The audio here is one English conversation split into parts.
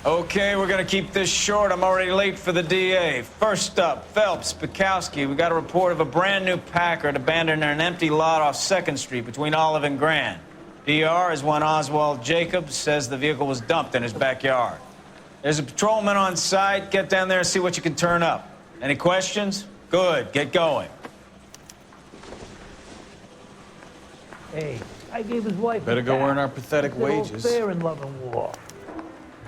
Okay, we're gonna keep this short. I'm already late for the DA. First up, Phelps, Bukowski. We got a report of a brand new Packard abandoned in an empty lot off 2nd Street between Olive and Grand. DR is one Oswald Jacobs says the vehicle was dumped in his backyard. There's a patrolman on site. Get down there and see what you can turn up. Any questions? Good, get going. Hey, I gave his wife Better go earn our pathetic wages. Fair in love and war.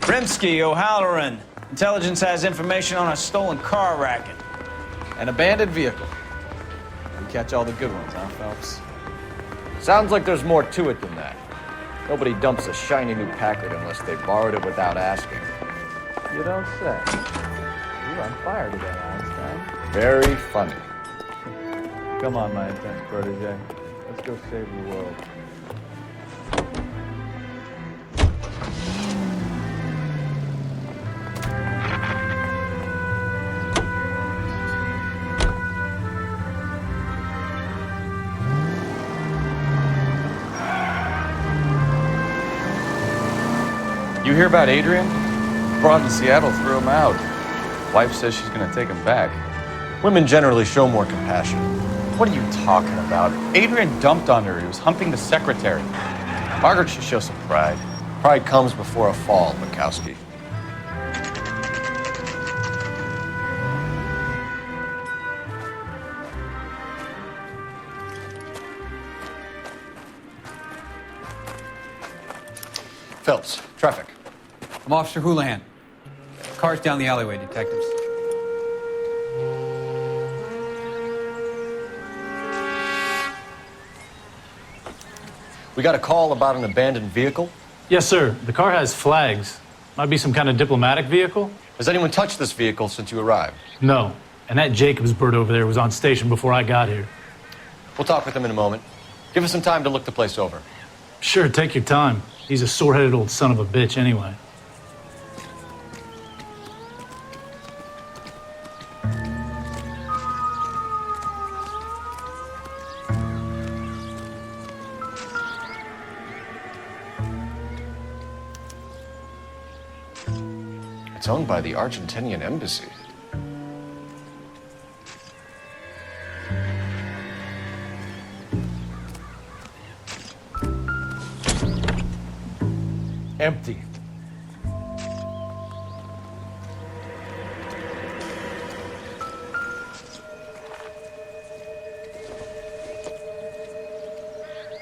Rimsky, O'Halloran. Intelligence has information on a stolen car racket. An abandoned vehicle. We catch all the good ones, huh, Phelps? Sounds like there's more to it than that. Nobody dumps a shiny new Packard unless they borrowed it without asking. You don't say. You're on fire today, Einstein. Very funny. Come on, my intense protege. Let's go save the world. You hear about Adrian? Braun in Seattle threw him out. Wife says she's gonna take him back. Women generally show more compassion. What are you talking about? Adrian dumped on her. He was humping the secretary. Margaret should show some pride. Pride comes before a fall, Bukowski. Phelps, traffic. I'm Officer Houlihan. Car's down the alleyway, detectives. We got a call about an abandoned vehicle. Yes, sir. The car has flags. Might be some kind of diplomatic vehicle. Has anyone touched this vehicle since you arrived? No. And that Jacobs bird over there was on station before I got here. We'll talk with him in a moment. Give us some time to look the place over. Sure, take your time. He's a sore-headed old son of a bitch anyway. It's owned by the Argentinian embassy. Empty.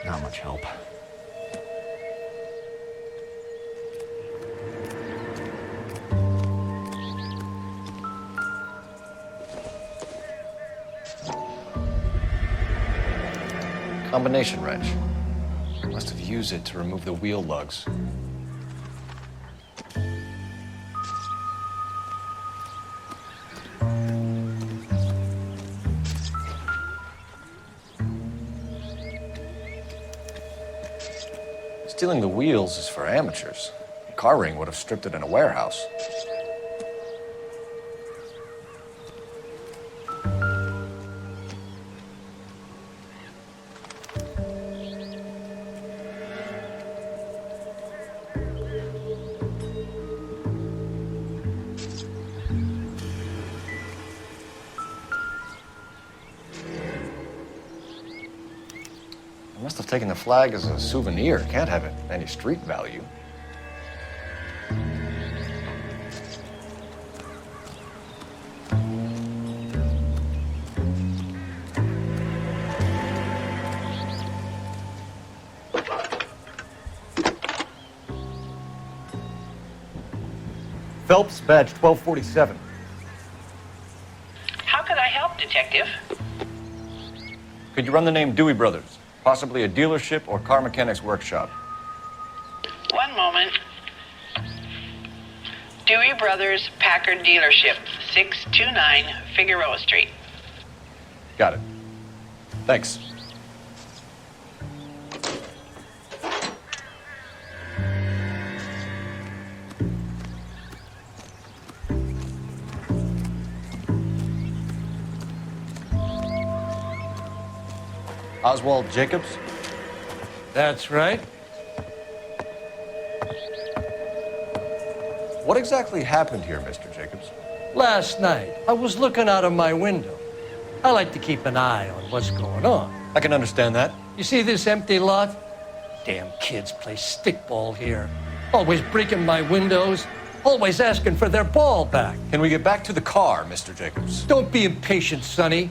Not much help. Combination wrench. Must have used it to remove the wheel lugs. Stealing the wheels is for amateurs. A car ring would have stripped it in a warehouse. I must have taken the flag as a souvenir. Can't have it any street value. Phelps, badge 1247. How could I help, Detective? Could you run the name Dewey Brothers? Possibly a dealership or car mechanics workshop. One moment. Dewey Brothers Packard Dealership, 629 Figueroa Street. Got it. Thanks. Oswald Jacobs? That's right. What exactly happened here, Mr. Jacobs? Last night, I was looking out of my window. I like to keep an eye on what's going on. I can understand that. You see this empty lot? Damn kids play stickball here. Always breaking my windows, always asking for their ball back. Can we get back to the car, Mr. Jacobs? Don't be impatient, Sonny.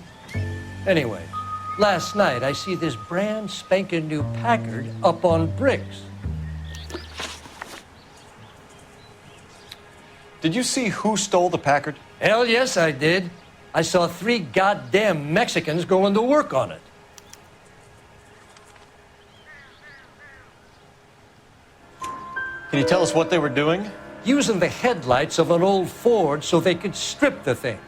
Anyway, last night I see this brand spanking new Packard up on bricks. Did you see who stole the Packard? Hell yes, I did. I saw 3 goddamn Mexicans going to work on it. Can you tell us what they were doing? Using the headlights of an old Ford so they could strip the thing.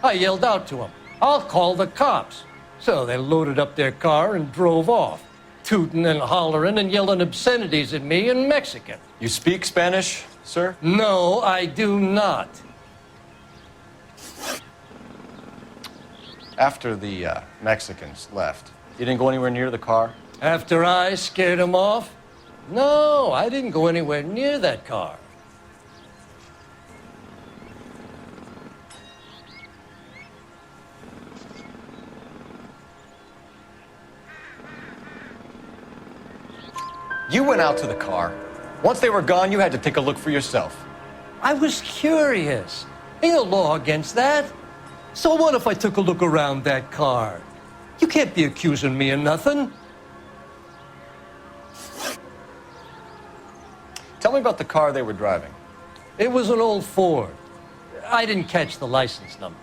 I yelled out to them, "I'll call the cops." So they loaded up their car and drove off, tooting and hollering and yelling obscenities at me in Mexican. You speak Spanish, sir? No, I do not. After the Mexicans left, you didn't go anywhere near the car? After I scared them off? No, I didn't go anywhere near that car. You went out to the car. Once they were gone, you had to take a look for yourself. I was curious. Ain't no law against that. So what if I took a look around that car? You can't be accusing me of nothing. Tell me about the car they were driving. It was an old Ford. I didn't catch the license number.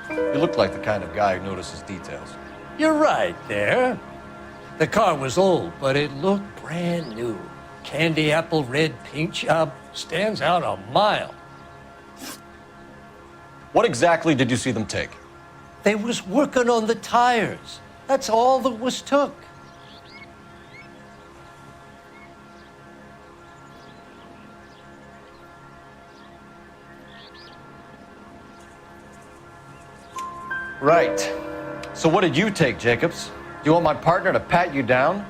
You look like the kind of guy who notices details. You're right there. The car was old, but it looked brand new. Candy apple red paint job stands out a mile. What exactly did you see them take? They was working on the tires. That's all that was took. Right. So what did you take, Jacobs? Do you want my partner to pat you down?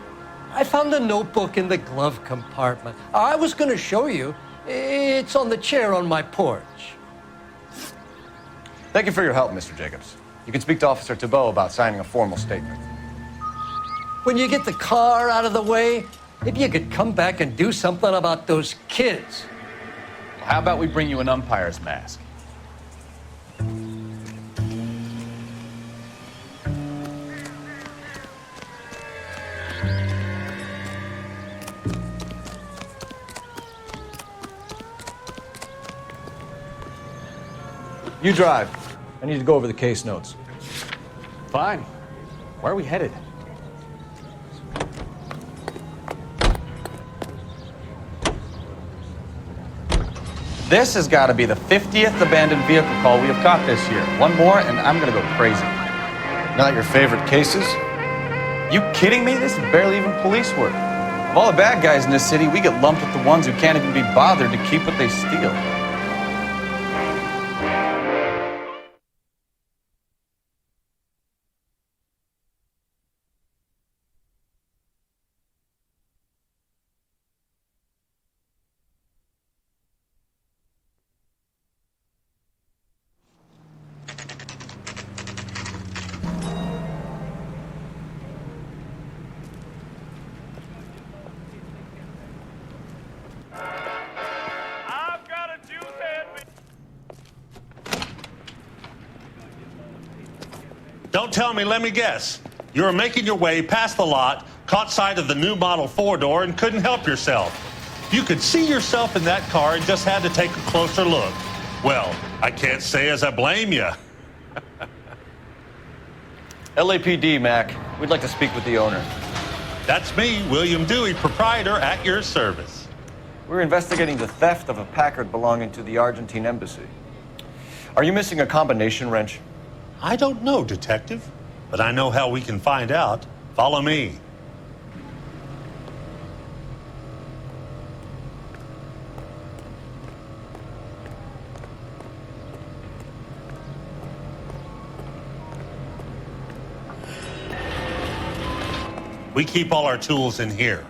I found a notebook in the glove compartment. I was going to show you. It's on the chair on my porch. Thank you for your help, Mr. Jacobs. You can speak to Officer Thibault about signing a formal statement. When you get the car out of the way, maybe you could come back and do something about those kids. How about we bring you an umpire's mask? You drive. I need to go over the case notes. Fine. Where are we headed? This has got to be the 50th abandoned vehicle call we have caught this year. One more, and I'm going to go crazy. Not your favorite cases? You kidding me? This is barely even police work. Of all the bad guys in this city, we get lumped with the ones who can't even be bothered to keep what they steal. Don't tell me, let me guess. You were making your way past the lot, caught sight of the new model 4-door, and couldn't help yourself. You could see yourself in that car and just had to take a closer look. Well, I can't say as I blame you. LAPD, Mac. We'd like to speak with the owner. That's me, William Dewey, proprietor, at your service. We're investigating the theft of a Packard belonging to the Argentine embassy. Are you missing a combination wrench? I don't know, Detective, but I know how we can find out. Follow me. We keep all our tools in here.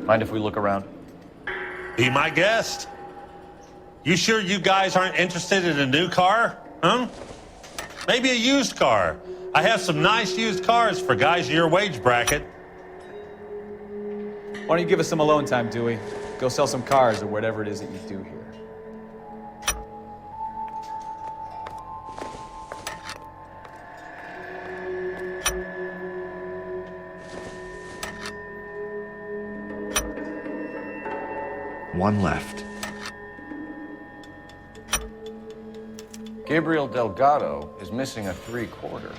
Mind if we look around? Be my guest. You sure you guys aren't interested in a new car? Huh? Maybe a used car. I have some nice used cars for guys in your wage bracket. Why don't you give us some alone time, Dewey? Go sell some cars or whatever it is that you do here. One left. Gabriel Delgado is missing a 3/4.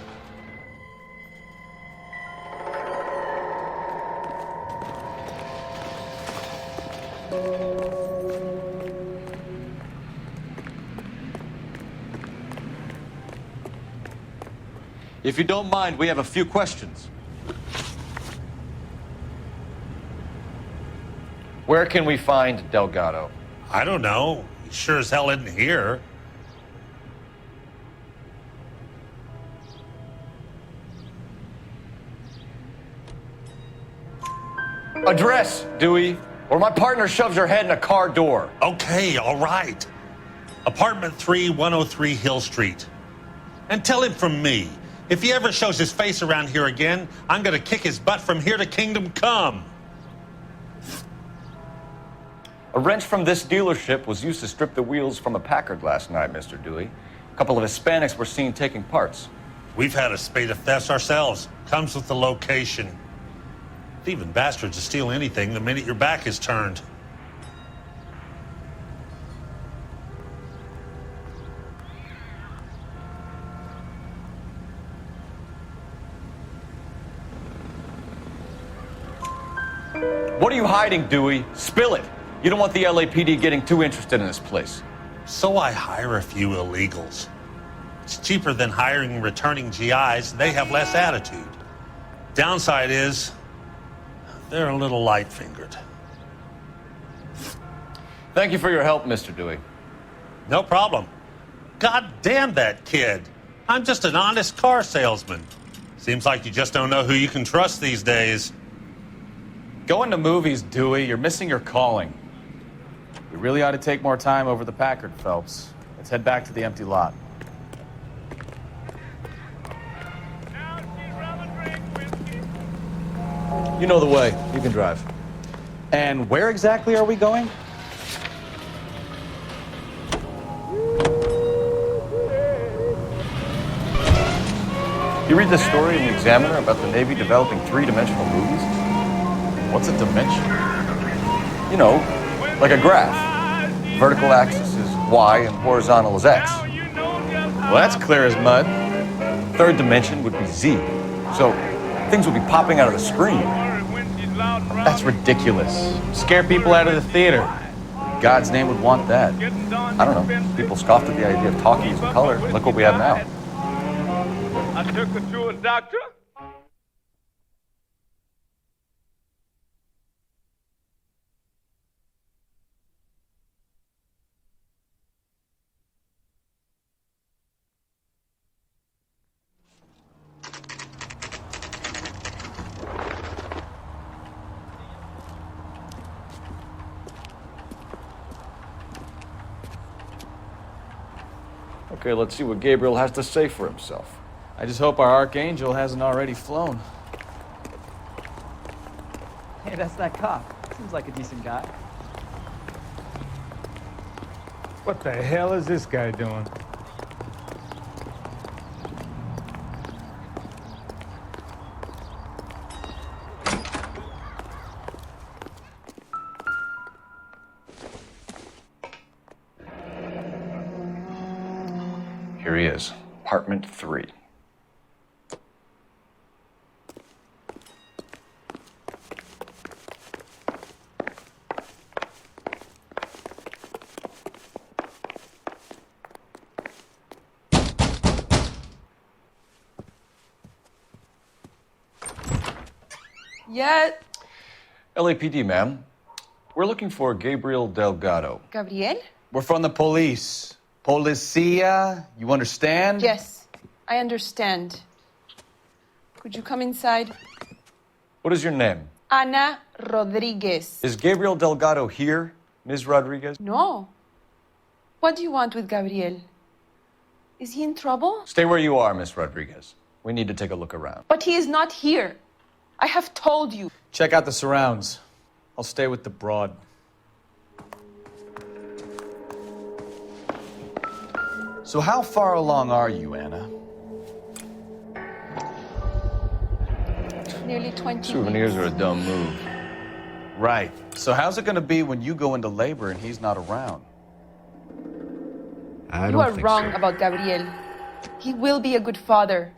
If you don't mind, we have a few questions. Where can we find Delgado? I don't know. He sure as hell isn't here. Address, Dewey, or my partner shoves her head in a car door. Okay, all right. Apartment 3, 103 Hill Street. And tell him from me, if he ever shows his face around here again, I'm gonna kick his butt from here to Kingdom Come. A wrench from this dealership was used to strip the wheels from a Packard last night, Mr. Dewey. A couple of Hispanics were seen taking parts. We've had a spate of thefts ourselves. Comes with the location. Thieving bastards will steal anything the minute your back is turned. What are you hiding, Dewey? Spill it. You don't want the LAPD getting too interested in this place. So I hire a few illegals. It's cheaper than hiring returning GIs. They have less attitude. Downside is, they're a little light-fingered. Thank you for your help, Mr. Dewey. No problem. God damn that kid. I'm just an honest car salesman. Seems like you just don't know who you can trust these days. Going to movies, Dewey. You're missing your calling. We really ought to take more time over the Packard, Phelps. Let's head back to the empty lot. You know the way. You can drive. And where exactly are we going? You read this story in the Examiner about the Navy developing three-dimensional movies? What's a dimension? You know, like a graph. Vertical axis is Y and horizontal is X. Well, that's clear as mud. Third dimension would be Z. So things would be popping out of the screen. That's ridiculous. Scare people out of the theater. God's name would want that. I don't know. People scoffed at the idea of talkies in color. Look what we have now. I took her to a doctor. Okay, let's see what Gabriel has to say for himself. I just hope our Archangel hasn't already flown. Hey, that's that cop. Seems like a decent guy. What the hell is this guy doing? Here he is, apartment 3. Yet. LAPD, ma'am. We're looking for Gabriel Delgado. Gabriel? We're from the police. Policia, you understand? Yes, I understand. Could you come inside? What is your name? Ana Rodriguez. Is Gabriel Delgado here, Ms. Rodriguez? No. What do you want with Gabriel? Is he in trouble? Stay where you are, Ms. Rodriguez. We need to take a look around. But he is not here. I have told you. Check out the surrounds. I'll stay with the broad. So how far along are you, Anna? Nearly 20 Souvenirs are minutes. a dumb move. Right. So how's it gonna be when you go into labor and he's not around? You are wrong about Gabriel. He will be a good father.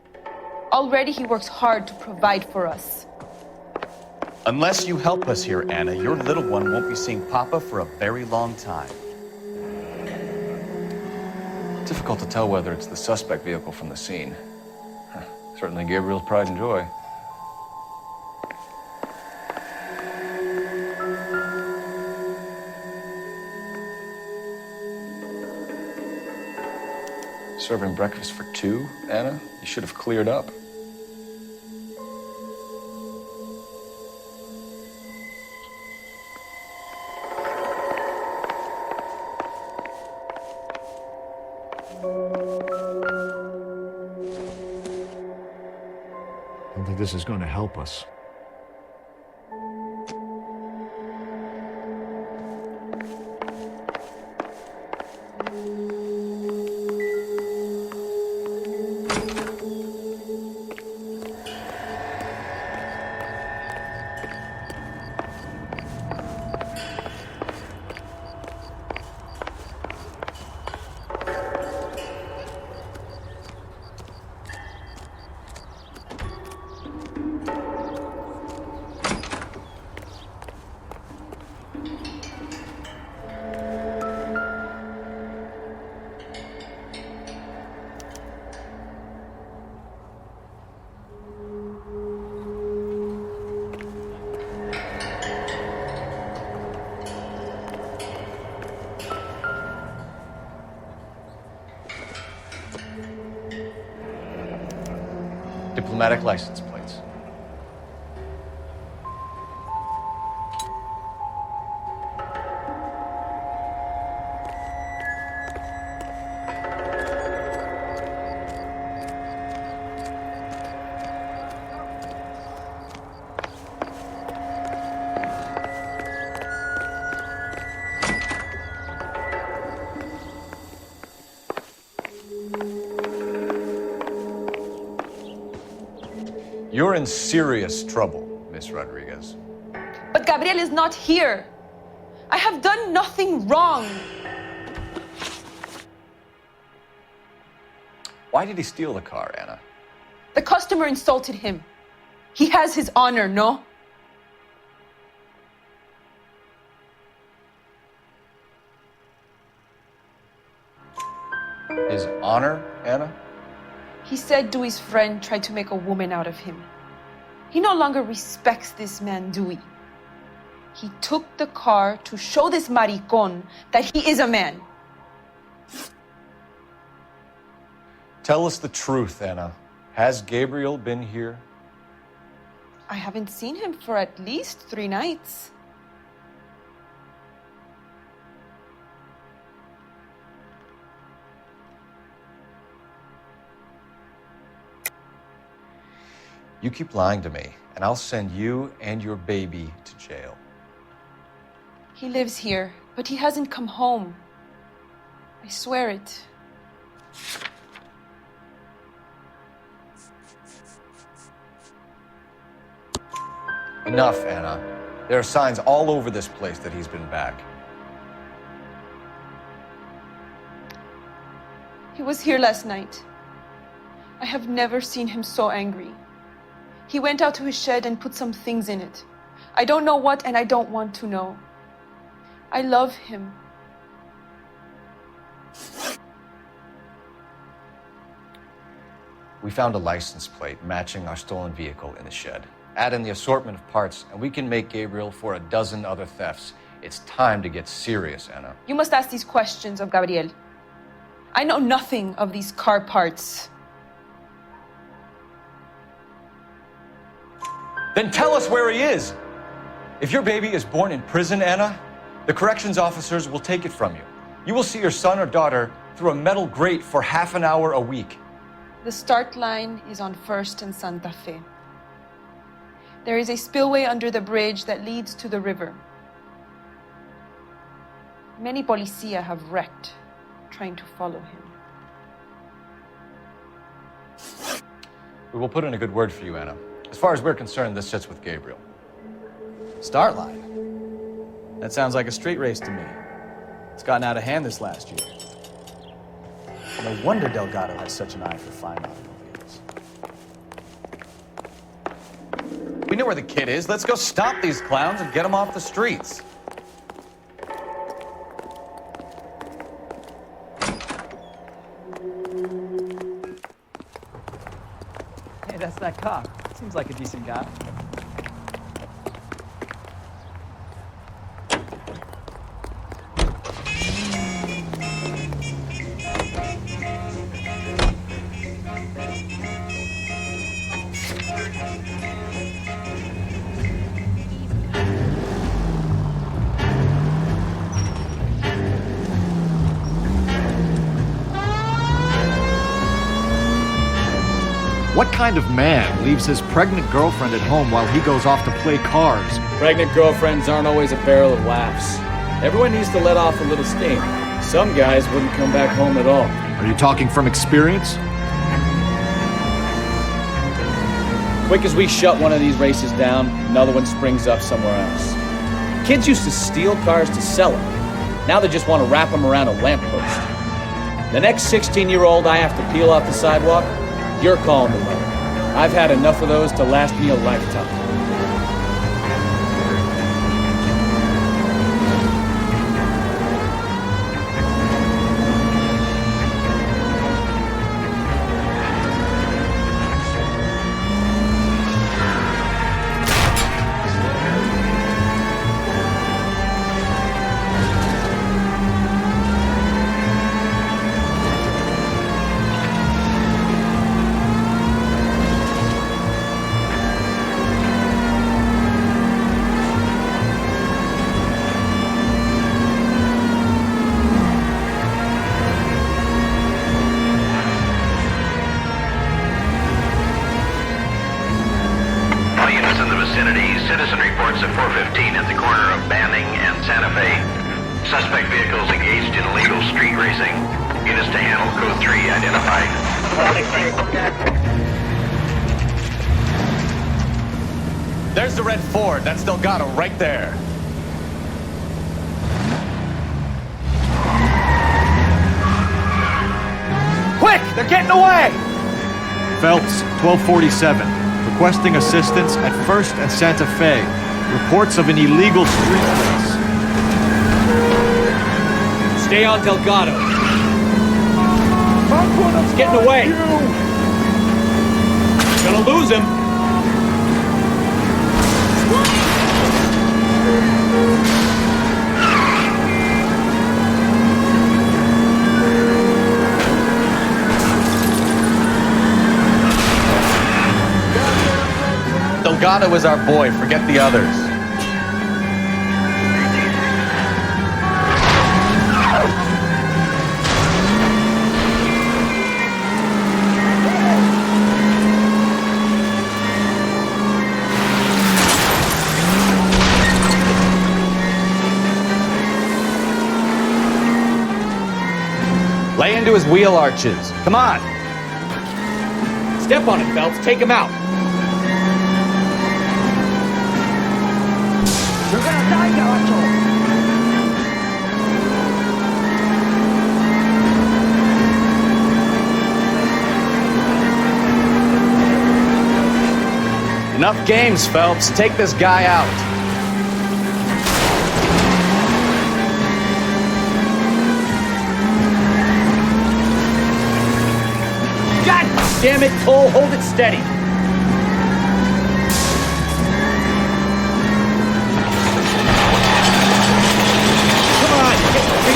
Already he works hard to provide for us. Unless you help us here, Anna, your little one won't be seeing Papa for a very long time. Difficult to tell whether it's the suspect vehicle from the scene. Certainly Gabriel's pride and joy. Serving breakfast for two, Anna? You should have cleared up. I don't think this is going to help us. Diplomatic license plates. You're in serious trouble, Miss Rodriguez. But Gabriel is not here. I have done nothing wrong. Why did he steal the car, Anna? The customer insulted him. He has his honor, no? His honor, Anna? He said Dewey's friend tried to make a woman out of him. He no longer respects this man, Dewey. He took the car to show this maricón that he is a man. Tell us the truth, Anna. Has Gabriel been here? I haven't seen him for at least 3 nights. You keep lying to me, and I'll send you and your baby to jail. He lives here, but he hasn't come home. I swear it. Enough, Anna. There are signs all over this place that he's been back. He was here last night. I have never seen him so angry. He went out to his shed and put some things in it. I don't know what, and I don't want to know. I love him. We found a license plate matching our stolen vehicle in the shed. Add in the assortment of parts, and we can make Gabriel for a dozen other thefts. It's time to get serious, Anna. You must ask these questions of Gabriel. I know nothing of these car parts. Then tell us where he is. If your baby is born in prison, Anna, the corrections officers will take it from you. You will see your son or daughter through a metal grate for half an hour a week. The start line is on 1st and Santa Fe. There is a spillway under the bridge that leads to the river. Many policia have wrecked trying to follow him. We will put in a good word for you, Anna. As far as we're concerned, this sits with Gabriel. Start line. That sounds like a street race to me. It's gotten out of hand this last year. No wonder Delgado has such an eye for fine automobiles. We know where the kid is. Let's go stop these clowns and get them off the streets. Hey, that's that cop. Seems like a decent guy. What kind of man leaves his pregnant girlfriend at home while he goes off to play cards? Pregnant girlfriends aren't always a barrel of laughs. Everyone needs to let off a little steam. Some guys wouldn't come back home at all. Are you talking from experience? Quick as we shut one of these races down, another one springs up somewhere else. Kids used to steal cars to sell them. Now they just want to wrap them around a lamppost. The next 16-year-old I have to peel off the sidewalk, you're calling the weather. I've had enough of those to last me a lifetime. Citizen reports at 415 at the corner of Banning and Santa Fe. Suspect vehicles engaged in illegal street racing. Units to handle code 3 identified. There's the red Ford. That's Delgado right there. Quick! They're getting away! Phelps, 1247. Requesting assistance at 1st and Santa Fe. Reports of an illegal street race. Stay on Delgado. He's getting away. Gonna lose him. Delgado is our boy. Forget the others. Lay into his wheel arches. Come on. Step on it, Phelps. Take him out. You're gonna die, Gacho! Enough games, Phelps. Take this guy out. God damn it, Cole. Hold it steady.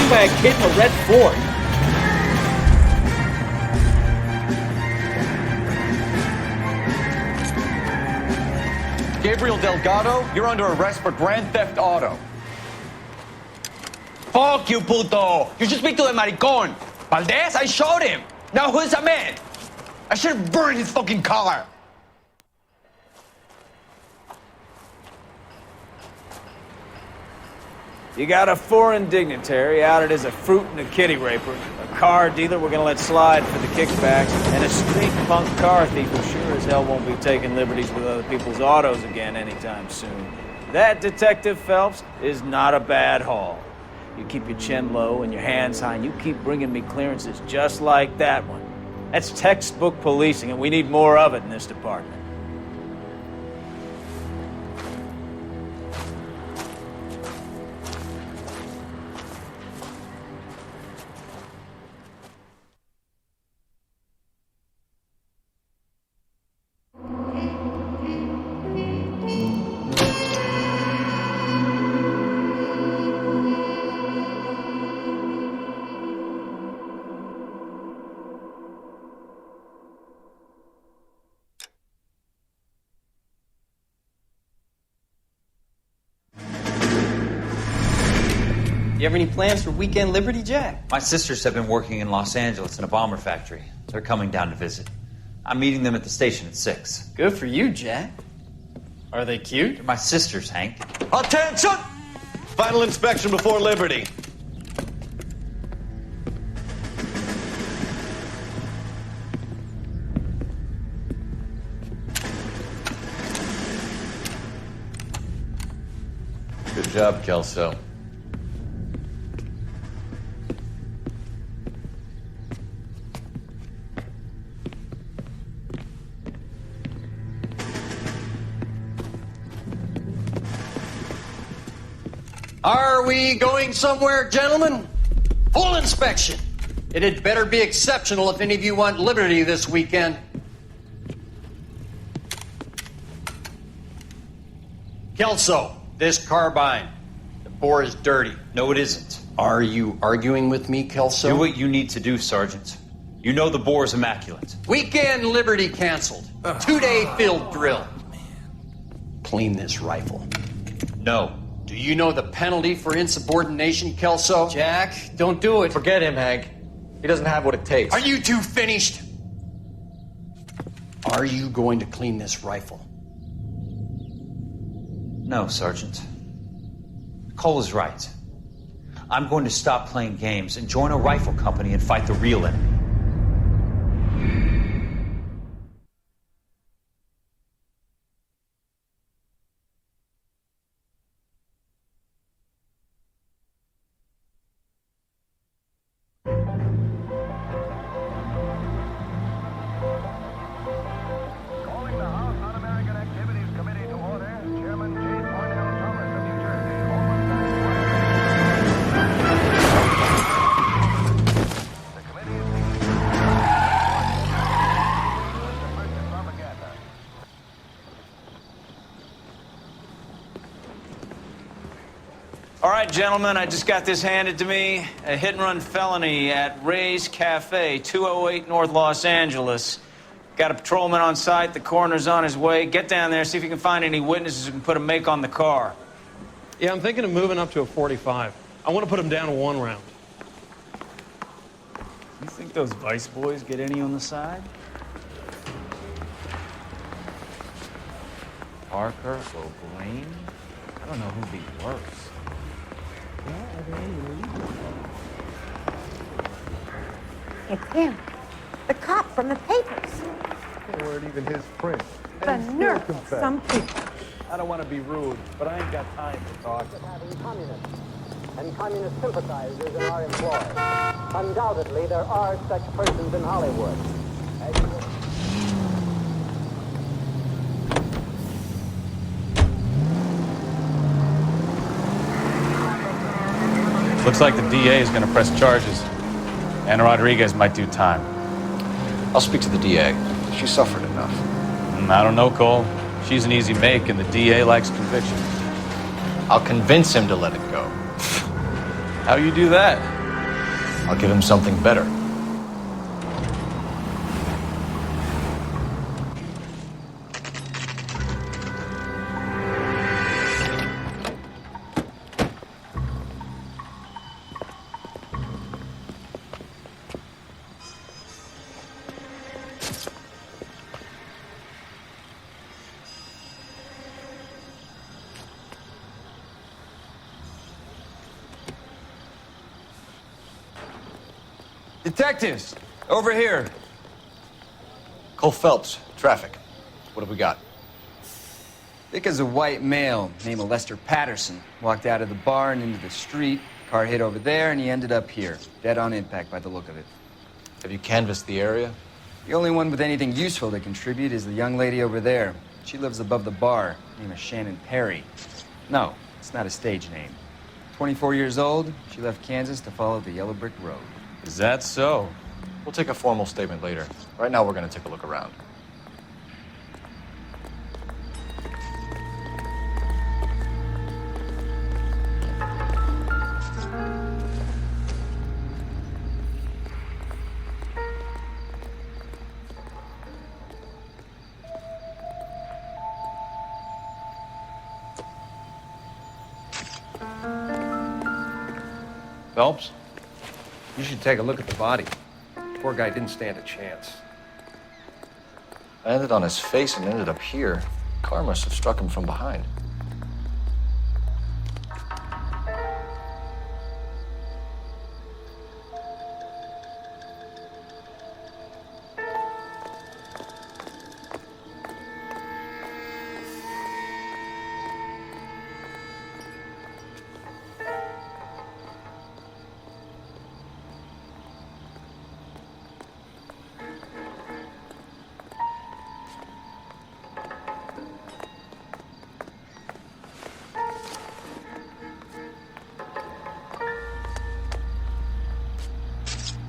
By a kid in a red Ford. Gabriel Delgado, you're under arrest for grand theft auto. Fuck you, puto! You should speak to the maricón. Valdez, I showed him. Now who's the man? I should have burned his fucking car. You got a foreign dignitary outed as a fruit and a kitty raper, a car dealer we're gonna let slide for the kickbacks, and a street punk car thief who sure as hell won't be taking liberties with other people's autos again anytime soon. That, Detective Phelps, is not a bad haul. You keep your chin low and your hands high, and you keep bringing me clearances just like that one. That's textbook policing, and we need more of it in this department. You have any plans for weekend Liberty, Jack? My sisters have been working in Los Angeles in a bomber factory. They're coming down to visit. I'm meeting them at the station at 6. Good for you, Jack. Are they cute? They're my sisters, Hank. Attention! Final inspection before Liberty. Good job, Kelso. Are we going somewhere, gentlemen? Full inspection. It had better be exceptional if any of you want liberty this weekend. Kelso, this carbine. The bore is dirty. No, it isn't. Are you arguing with me, Kelso? Do what you need to do, Sergeant. You know the bore is immaculate. Weekend liberty canceled. 2-day field drill. Clean this rifle. No. Do you know the penalty for insubordination, Kelso? Jack, don't do it. Forget him, Hank. He doesn't have what it takes. Are you two finished? Are you going to clean this rifle? No, Sergeant. Cole is right. I'm going to stop playing games and join a rifle company and fight the real enemy. All right, gentlemen, I just got this handed to me. A hit-and-run felony at Ray's Cafe, 208 North Los Angeles. Got a patrolman on site. The coroner's on his way. Get down there, see if you can find any witnesses who can put a make on the car. Yeah, I'm thinking of moving up to a 45. I want to put him down to 1 round. You think those Vice boys get any on the side? Parker or Green? I don't know who'd be worse. It's him. The cop from the papers. They weren't even his print. The nerve of some people. I don't want to be rude, but I ain't got time to talk. Having communists and communist sympathizers in our employ. Undoubtedly, there are such persons in Hollywood. Looks like the DA is going to press charges. And Rodriguez might do time. I'll speak to the DA. She suffered enough. I don't know, Cole. She's an easy make, and the DA likes conviction. I'll convince him to let it go. How you do that? I'll give him something better. Detectives, over here. Cole Phelps, traffic. What have we got? Thick as a white male, named Lester Patterson. Walked out of the bar and into the street. Car hit over there, and he ended up here. Dead on impact by the look of it. Have you canvassed the area? The only one with anything useful to contribute is the young lady over there. She lives above the bar. Name is Shannon Perry. No, it's not a stage name. 24 years old, she left Kansas to follow the yellow brick road. Is that so? We'll take a formal statement later. Right now, we're going to take a look around. Phelps, you should take a look at the body. Poor guy didn't stand a chance. I landed on his face and ended up here. Car must have struck him from behind.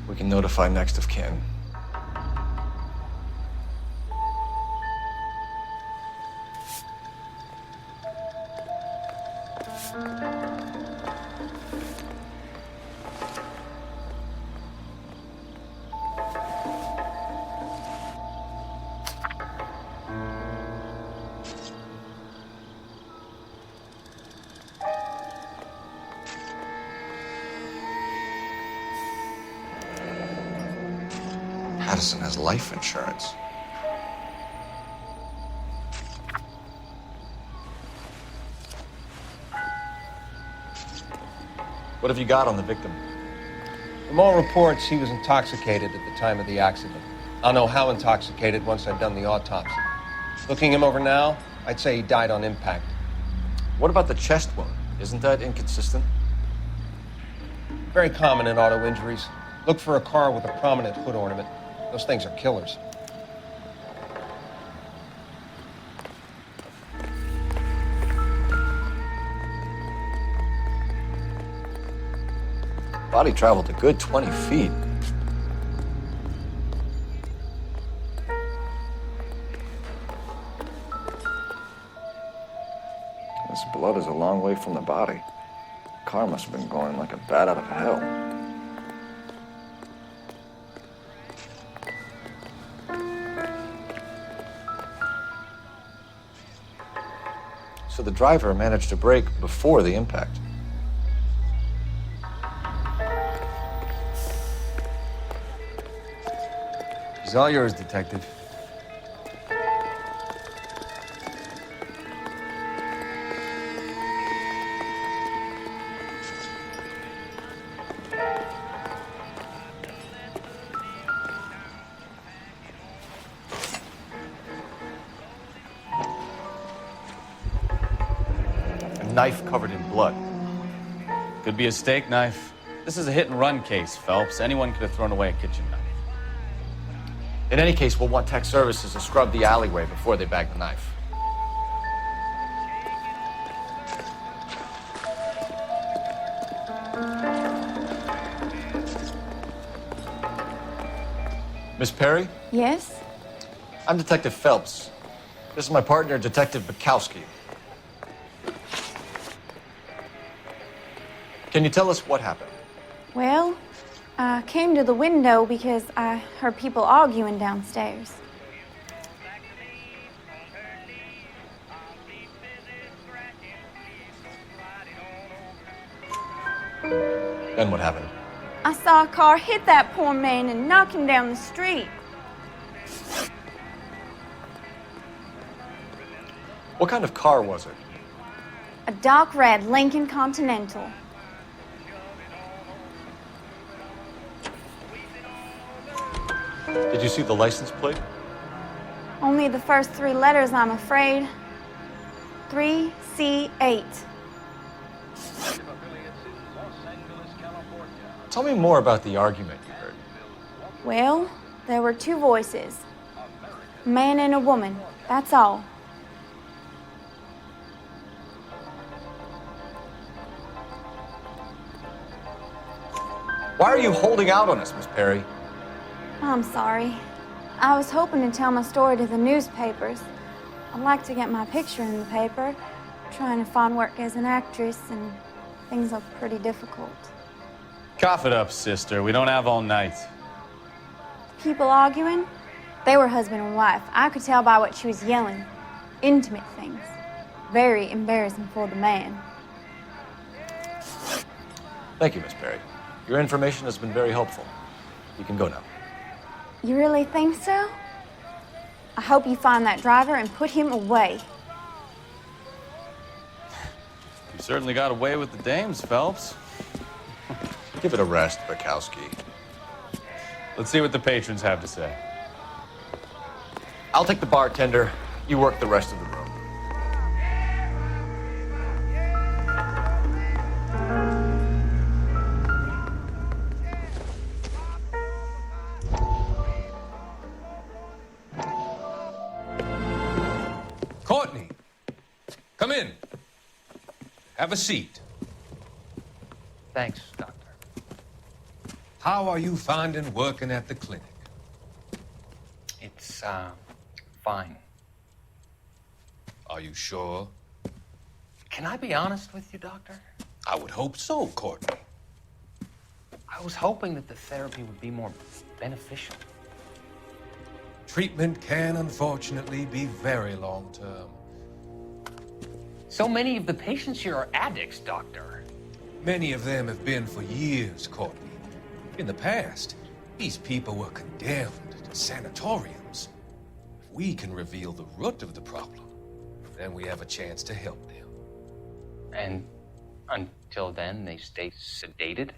We can notify next of kin. Patterson has life insurance. What have you got on the victim? From all reports, he was intoxicated at the time of the accident. I'll know how intoxicated once I've done the autopsy. Looking him over now, I'd say he died on impact. What about the chest wound? Isn't that inconsistent? Very common in auto injuries. Look for a car with a prominent hood ornament. Those things are killers. Body traveled a good 20 feet. This blood is a long way from the body. The car must have been going like a bat out of hell. So the driver managed to brake before the impact. He's all yours, Detective. Knife covered in blood. Could be a steak knife. This is a hit-and-run case, Phelps. Anyone could have thrown away a kitchen knife. In any case, we'll want tech services to scrub the alleyway before they bag the knife. Miss Perry? Yes? I'm Detective Phelps. This is my partner, Detective Bukowski. Can you tell us what happened? Well, I came to the window because I heard people arguing downstairs. Then what happened? I saw a car hit that poor man and knock him down the street. What kind of car was it? A dark red Lincoln Continental. Did you see the license plate? Only the first 3 letters, I'm afraid. 3C8. Tell me more about the argument you heard. Well, there were 2 voices. A man and a woman, that's all. Why are you holding out on us, Miss Perry? I'm sorry. I was hoping to tell my story to the newspapers. I'd like to get my picture in the paper. Trying to find work as an actress, and things look pretty difficult. Cough it up, sister. We don't have all night. People arguing? They were husband and wife. I could tell by what she was yelling. Intimate things. Very embarrassing for the man. Thank you, Miss Perry. Your information has been very helpful. You can go now. You really think so? I hope you find that driver and put him away. You certainly got away with the dames, Phelps. Give it a rest, Bukowski. Let's see what the patrons have to say. I'll take the bartender. You work the rest of the room. Courtney, come in. Have a seat. Thanks, Doctor. How are you finding working at the clinic? It's, fine. Are you sure? Can I be honest with you, Doctor? I would hope so, Courtney. I was hoping that the therapy would be more beneficial. Treatment can, unfortunately, be very long-term. So many of the patients here are addicts, Doctor. Many of them have been for years, Courtney. In the past, these people were condemned to sanatoriums. If we can reveal the root of the problem, then we have a chance to help them. And until then, they stay sedated?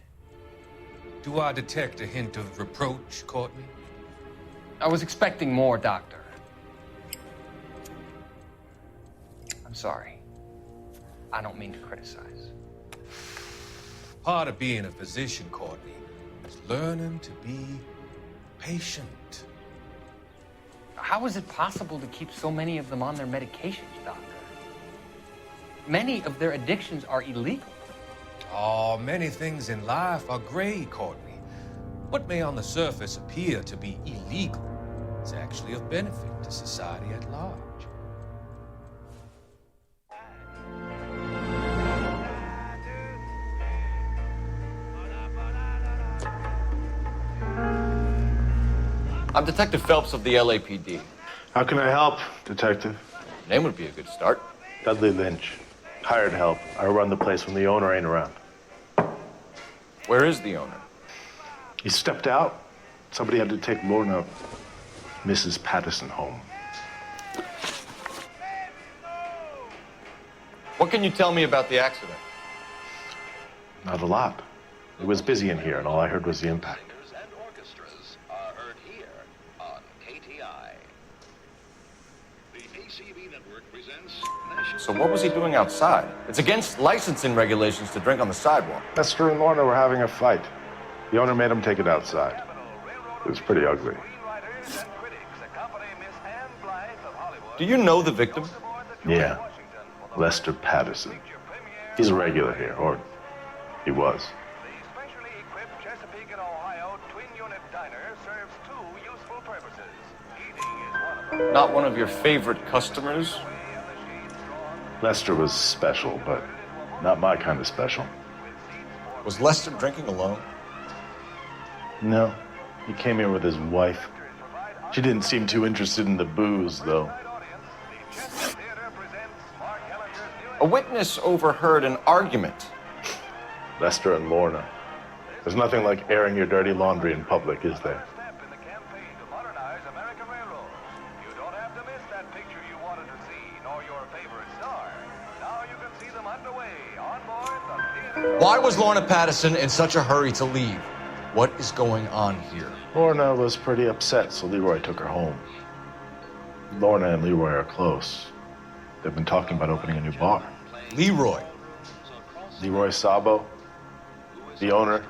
Do I detect a hint of reproach, Courtney? I was expecting more, Doctor. I'm sorry. I don't mean to criticize. Part of being a physician, Courtney, is learning to be patient. How is it possible to keep so many of them on their medications, Doctor? Many of their addictions are illegal. Oh, many things in life are gray, Courtney. What may on the surface appear to be illegal is actually of benefit to society at large. I'm Detective Phelps of the LAPD. How can I help, Detective? Name would be a good start. Dudley Lynch. Hired help. I run the place when the owner ain't around. Where is the owner? He stepped out. Somebody had to take Lorna, Mrs. Patterson, home. What can you tell me about the accident? Not a lot. It was busy in here, and all I heard was the impact. So what was he doing outside? It's against licensing regulations to drink on the sidewalk. Lester and Lorna were having a fight. The owner made him take it outside. It was pretty ugly. Do you know the victim? Yeah. Lester Patterson. He's a regular here, or he was. Not one of your favorite customers? Lester was special, but not my kind of special. Was Lester drinking alone? No. He came here with his wife. She didn't seem too interested in the booze, though. A witness overheard an argument. Lester and Lorna. There's nothing like airing your dirty laundry in public, is there? Why was Lorna Patterson in such a hurry to leave? What is going on here? Lorna was pretty upset, so Leroy took her home. Lorna and Leroy are close. They've been talking about opening a new bar. Leroy? Leroy Sabo, the owner.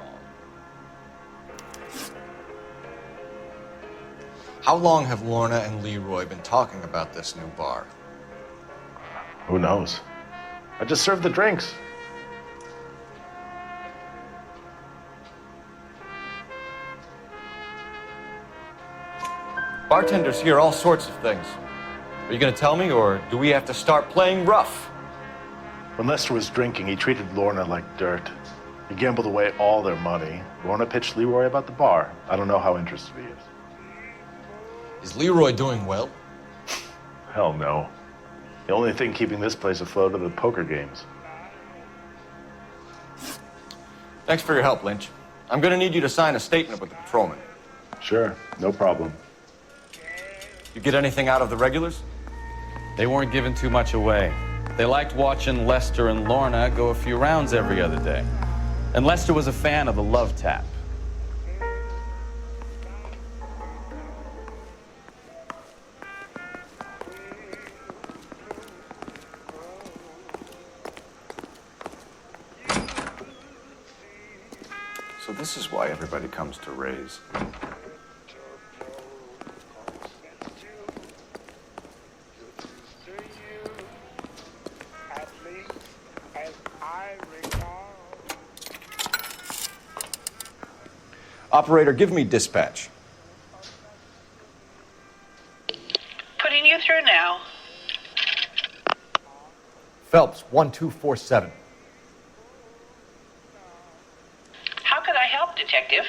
How long have Lorna and Leroy been talking about this new bar? Who knows? I just served the drinks. Bartenders hear all sorts of things. Are you going to tell me, or do we have to start playing rough? When Lester was drinking, he treated Lorna like dirt. He gambled away all their money. Lorna pitched Leroy about the bar. I don't know how interested he is. Is Leroy doing well? Hell no. The only thing keeping this place afloat are the poker games. Thanks for your help, Lynch. I'm going to need you to sign a statement with the patrolman. Sure, no problem. You get anything out of the regulars? They weren't giving too much away. They liked watching Lester and Lorna go a few rounds every other day. And Lester was a fan of the love tap. So this is why everybody comes to Ray's. Operator, give me dispatch. Putting you through now. Phelps, 1247. How could I help, Detective?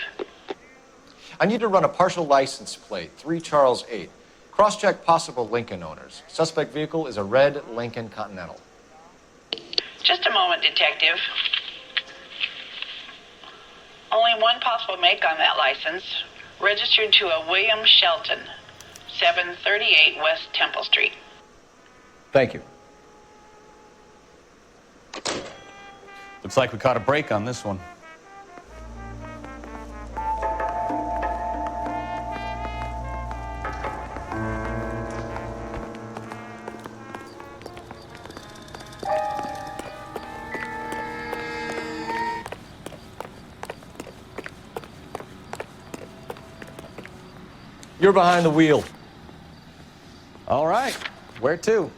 I need to run a partial license plate, 3 Charles 8. Cross-check possible Lincoln owners. Suspect vehicle is a red Lincoln Continental. Just a moment, Detective. Only one possible make on that license. Registered to a William Shelton, 738 West Temple Street. Thank you. Looks like we caught a break on this one. You're behind the wheel. All right. Where to?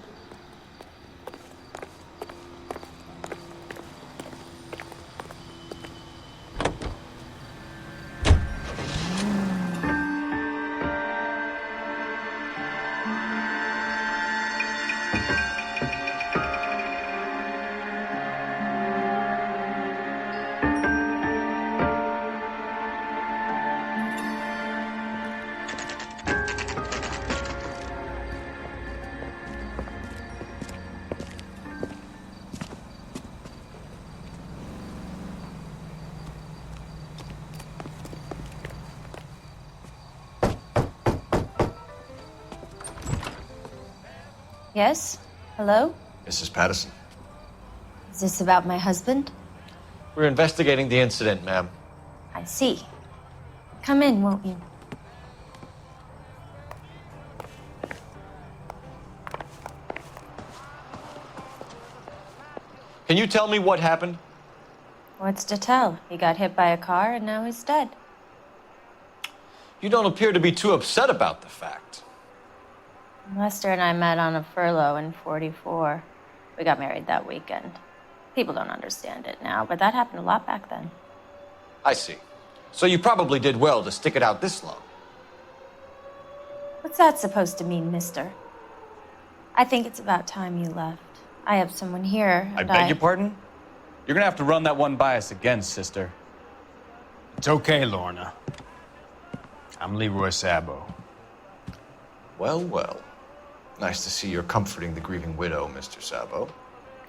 Yes? Hello? Mrs. Patterson. Is this about my husband? We're investigating the incident, ma'am. I see. Come in, won't you? Can you tell me what happened? What's to tell? He got hit by a car and now he's dead. You don't appear to be too upset about the fact. Lester and I met on a furlough in '44. We got married that weekend. People don't understand it now, but that happened a lot back then. I see. So you probably did well to stick it out this long. What's that supposed to mean, mister? I think it's about time you left. I have someone here, I and beg your pardon? You're gonna have to run that one by us again, sister. It's okay, Lorna. I'm Leroy Sabo. Well, well. Nice to see you're comforting the grieving widow, Mr. Sabo.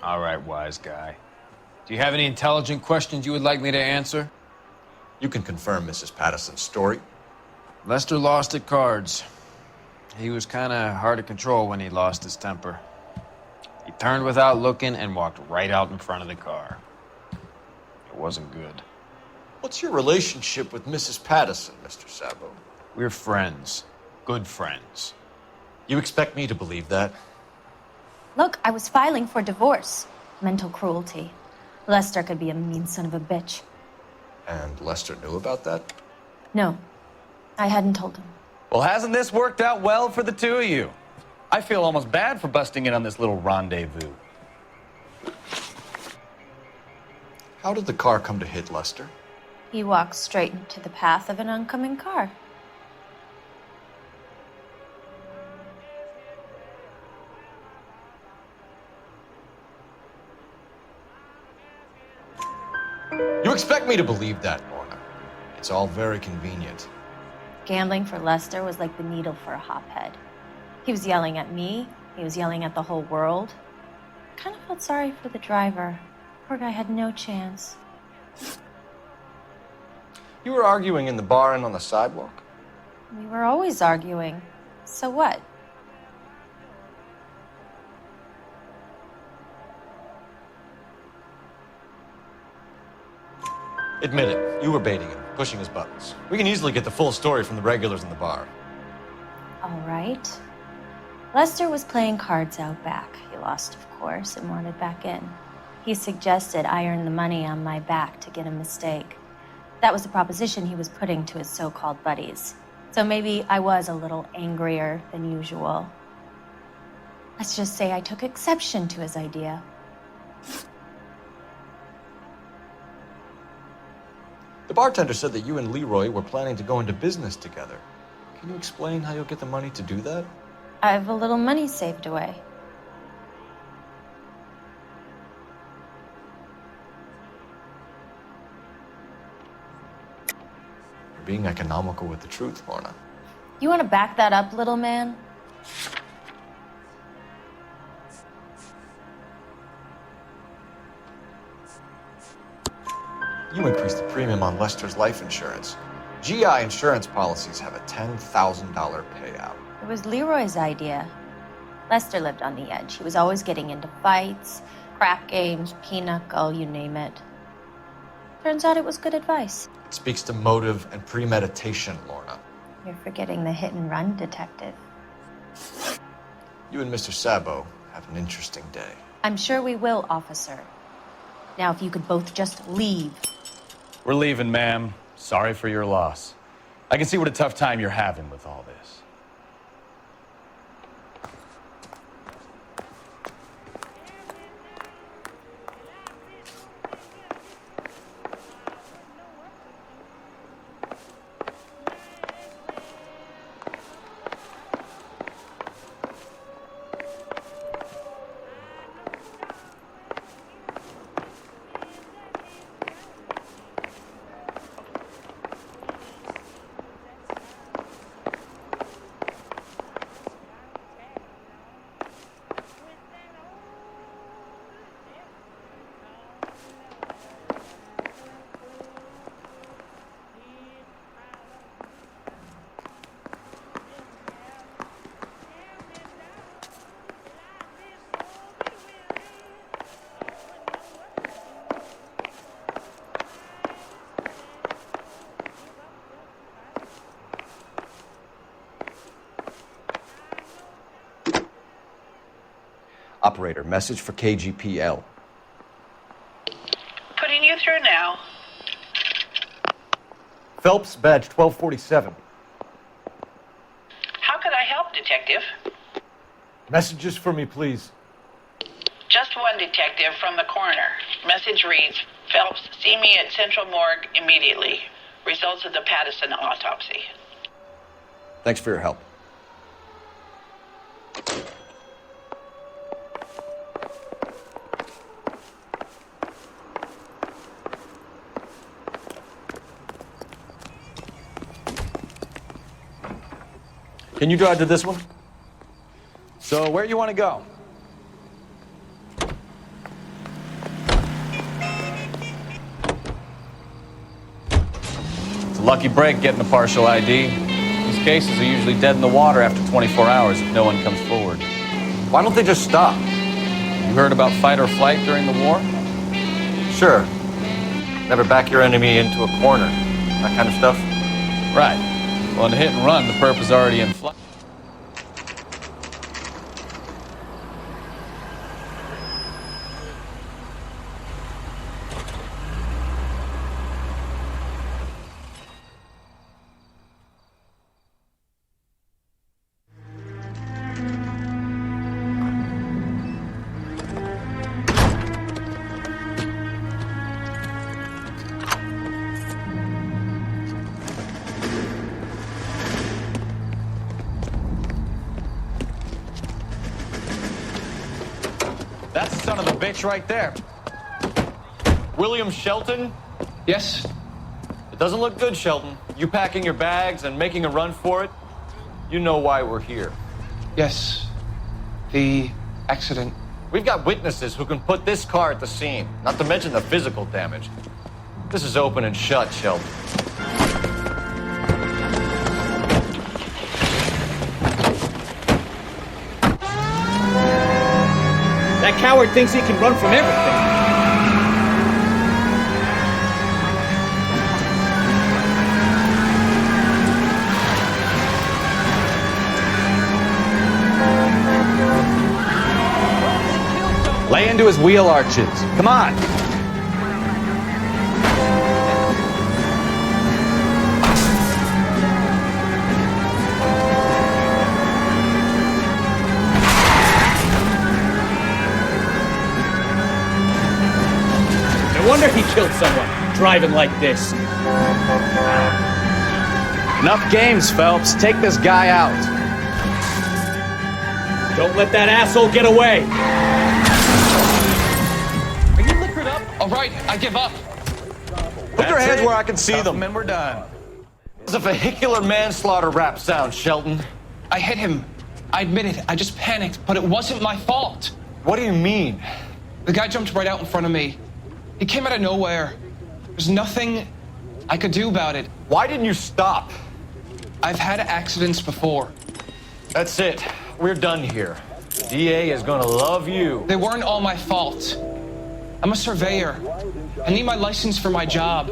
All right, wise guy. Do you have any intelligent questions you would like me to answer? You can confirm Mrs. Patterson's story. Lester lost at cards. He was kind of hard to control when he lost his temper. He turned without looking and walked right out in front of the car. It wasn't good. What's your relationship with Mrs. Patterson, Mr. Sabo? We're friends. Good friends. You expect me to believe that? Look, I was filing for divorce. Mental cruelty. Lester could be a mean son of a bitch. And Lester knew about that? No, I hadn't told him. Well, hasn't this worked out well for the two of you? I feel almost bad for busting in on this little rendezvous. How did the car come to hit Lester? He walked straight into the path of an oncoming car. You expect me to believe that, Lorna? It's all very convenient. Gambling for Lester was like the needle for a hophead. He was yelling at me. He was yelling at the whole world. I kind of felt sorry for the driver. Poor guy had no chance. You were arguing in the bar and on the sidewalk? We were always arguing. So what? Admit it, you were baiting him, pushing his buttons. We can easily get the full story from the regulars in the bar. All right. Lester was playing cards out back. He lost, of course, and wanted back in. He suggested I earn the money on my back to get a mistake. That was the proposition he was putting to his so-called buddies. So maybe I was a little angrier than usual. Let's just say I took exception to his idea. The bartender said that you and Leroy were planning to go into business together. Can you explain how you'll get the money to do that? I have a little money saved away. You're being economical with the truth, Lorna. You want to back that up, little man? You increased the premium on Lester's life insurance. GI insurance policies have a $10,000 payout. It was Leroy's idea. Lester lived on the edge. He was always getting into fights, crap games, pinochle, you name it. Turns out it was good advice. It speaks to motive and premeditation, Lorna. You're forgetting the hit-and-run detective. You and Mr. Sabo have an interesting day. I'm sure we will, officer. Now, if you could both just leave. We're leaving, ma'am. Sorry for your loss. I can see what a tough time you're having with all this. Operator, message for KGPL. Putting you through now. Phelps, badge 1247. How could I help, Detective? Messages for me, please. Just one detective from the coroner. Message reads, Phelps, see me at Central Morgue immediately. Results of the Patterson autopsy. Thanks for your help. Can you drive to this one? So, where you want to go? It's a lucky break getting a partial ID. These cases are usually dead in the water after 24 hours if no one comes forward. Why don't they just stop? You heard about fight or flight during the war? Sure. Never back your enemy into a corner. That kind of stuff. Right. Well, in a hit and run, the perp is already in flight. That's the son of a bitch right there. William Shelton? Yes? It doesn't look good, Shelton. You packing your bags and making a run for it? You know why we're here. Yes. The accident. We've got witnesses who can put this car at the scene, not to mention the physical damage. This is open and shut, Shelton. That coward thinks he can run from everything. Lay into his wheel arches. Come on. No wonder he killed someone, driving like this. Enough games, Phelps. Take this guy out. Don't let that asshole get away. All right, I give up. Put your hands where I can see them. And we're done. It's a vehicular manslaughter rap sound, Shelton. I hit him. I admit it. I just panicked, but it wasn't my fault. What do you mean? The guy jumped right out in front of me. He came out of nowhere. There's nothing I could do about it. Why didn't you stop? I've had accidents before. That's it. We're done here. The DA is gonna love you. They weren't all my fault. I'm a surveyor. I need my license for my job.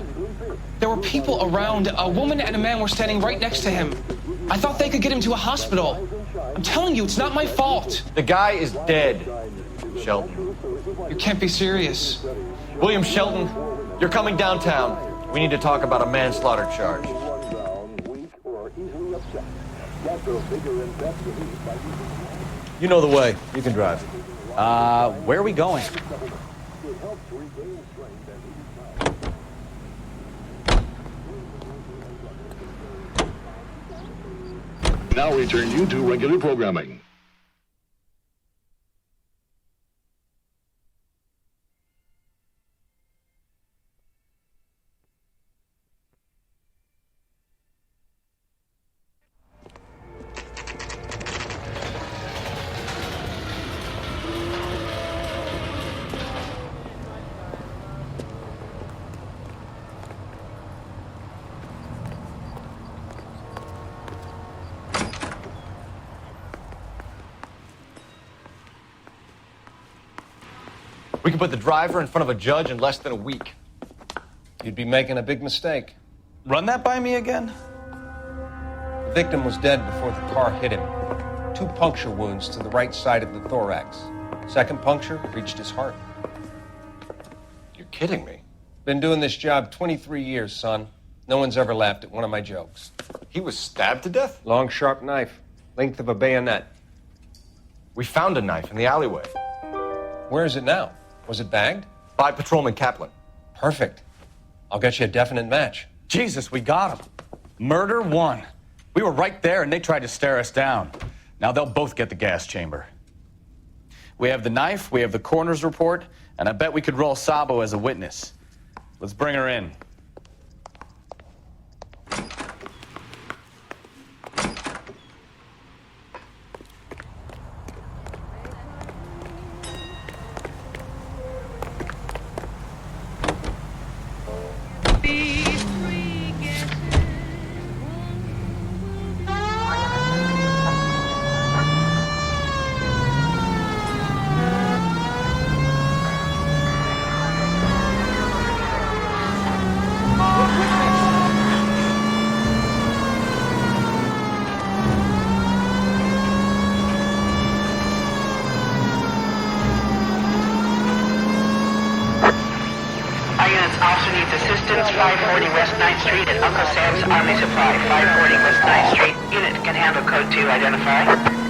There were people around. A woman and a man were standing right next to him. I thought they could get him to a hospital. I'm telling you, it's not my fault. The guy is dead, Shelton. You can't be serious. William Shelton, you're coming downtown. We need to talk about a manslaughter charge. You know the way. You can drive. Where are we going? Now return you to regular programming. We can put the driver in front of a judge in less than a week. You'd be making a big mistake. Run that by me again? The victim was dead before the car hit him. 2 puncture wounds to the right side of the thorax. Second puncture reached his heart. You're kidding me. Been doing this job 23 years, son. No one's ever laughed at one of my jokes. He was stabbed to death? Long, sharp knife. Length of a bayonet. We found a knife in the alleyway. Where is it now? Was it bagged? By Patrolman Kaplan. Perfect. I'll get you a definite match. Jesus, we got him. Murder 1. We were right there and they tried to stare us down. Now they'll both get the gas chamber. We have the knife, we have the coroner's report, and I bet we could roll Sabo as a witness. Let's bring her in. assistance, 540 West 9th Street at Uncle Sam's Army Supply. 540 West 9th Street. Unit can handle code 2, identify.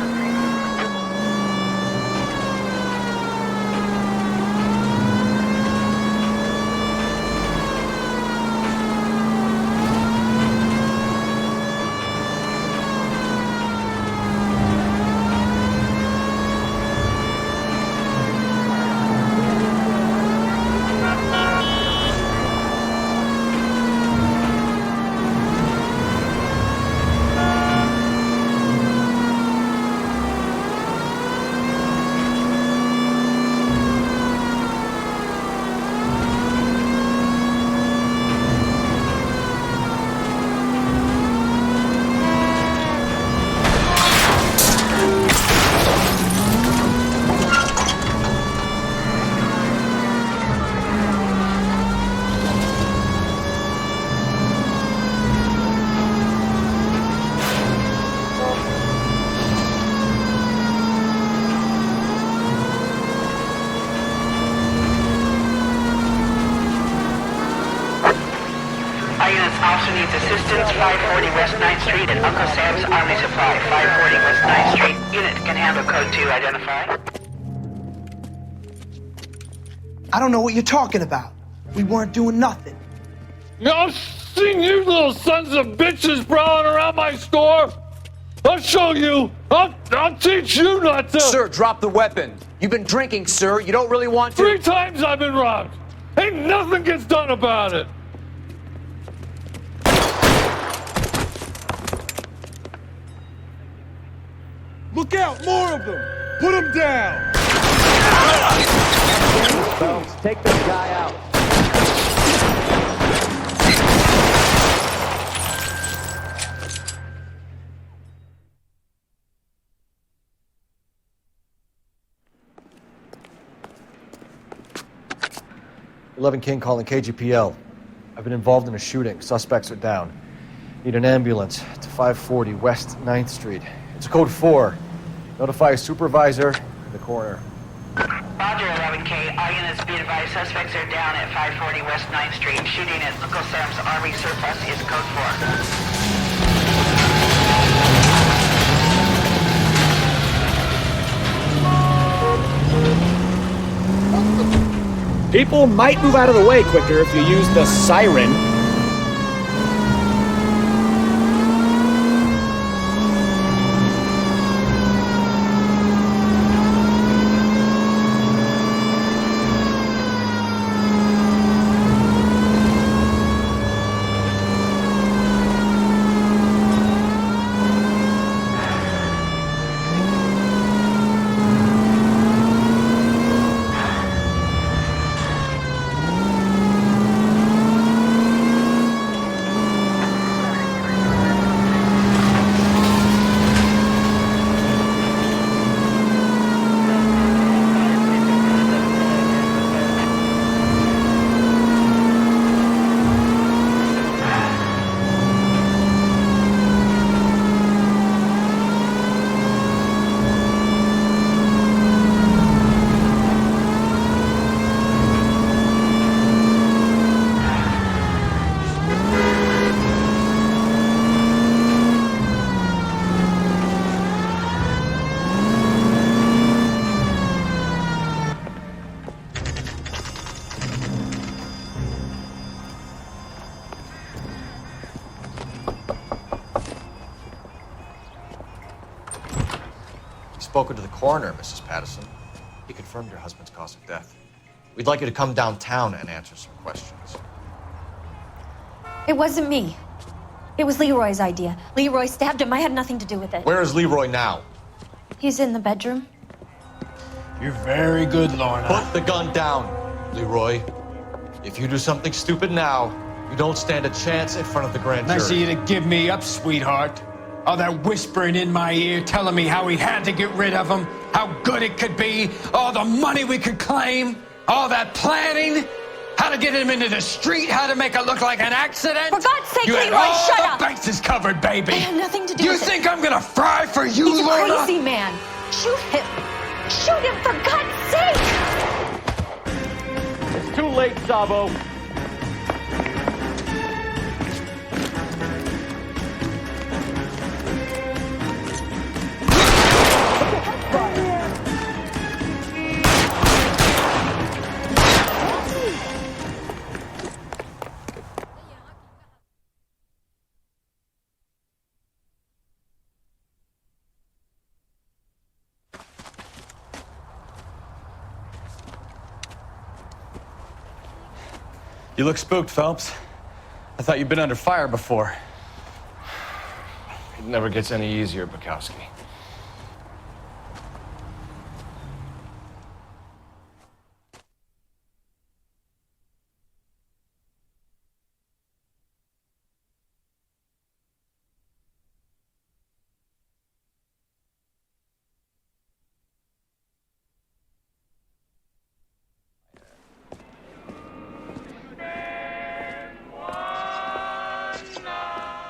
Officer needs assistance, 540 West 9th Street at Uncle Sam's Army Supply. 540 West 9th Street. Unit can handle code 2, identify. I don't know what you're talking about. We weren't doing nothing. I've seen you little sons of bitches prowling around my store. I'll show you. I'll teach you not to. Sir, drop the weapon. You've been drinking, sir. You don't really want to. 3 times I've been robbed. Ain't nothing gets done about it. Look out, more of them! Put them down! Phelps, take this guy out. 11 King calling KGPL. I've been involved in a shooting. Suspects are down. Need an ambulance to 540 West 9th Street. It's code 4. Notify a supervisor in the corner. Roger, 11K. All units be advised, suspects are down at 540 West 9th Street. Shooting at Uncle Sam's Army Surplus is code 4. People might move out of the way quicker if you use the siren. Spoken to the coroner, Mrs. Patterson. He confirmed your husband's cause of death. We'd like you to come downtown and answer some questions. It wasn't me. It was Leroy's idea. Leroy stabbed him. I had nothing to do with it. Where is Leroy now? He's in the bedroom. You're very good, Lorna. Put the gun down, Leroy. If you do something stupid now, you don't stand a chance in front of the grand jury. Nice of you to give me up, sweetheart. All that whispering in my ear telling me how we had to get rid of him, how good it could be, all the money we could claim, all that planning, how to get him into the street, how to make it look like an accident. For God's sake, you Leroy, had all shut the up! bases covered, baby. I had nothing to do you with it. You think I'm gonna fry for you, He's Lorna? a crazy man. Shoot him. Shoot him, for God's sake! It's too late, Sabo. You look spooked, Phelps. I thought you'd been under fire before. It never gets any easier, Bukowski.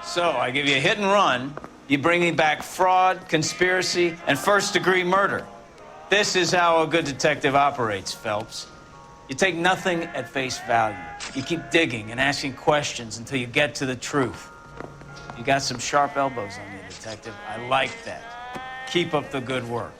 So, I give you a hit and run. You bring me back fraud, conspiracy, and first-degree murder. This is how a good detective operates, Phelps. You take nothing at face value. You keep digging and asking questions until you get to the truth. You got some sharp elbows on you, detective. I like that. Keep up the good work.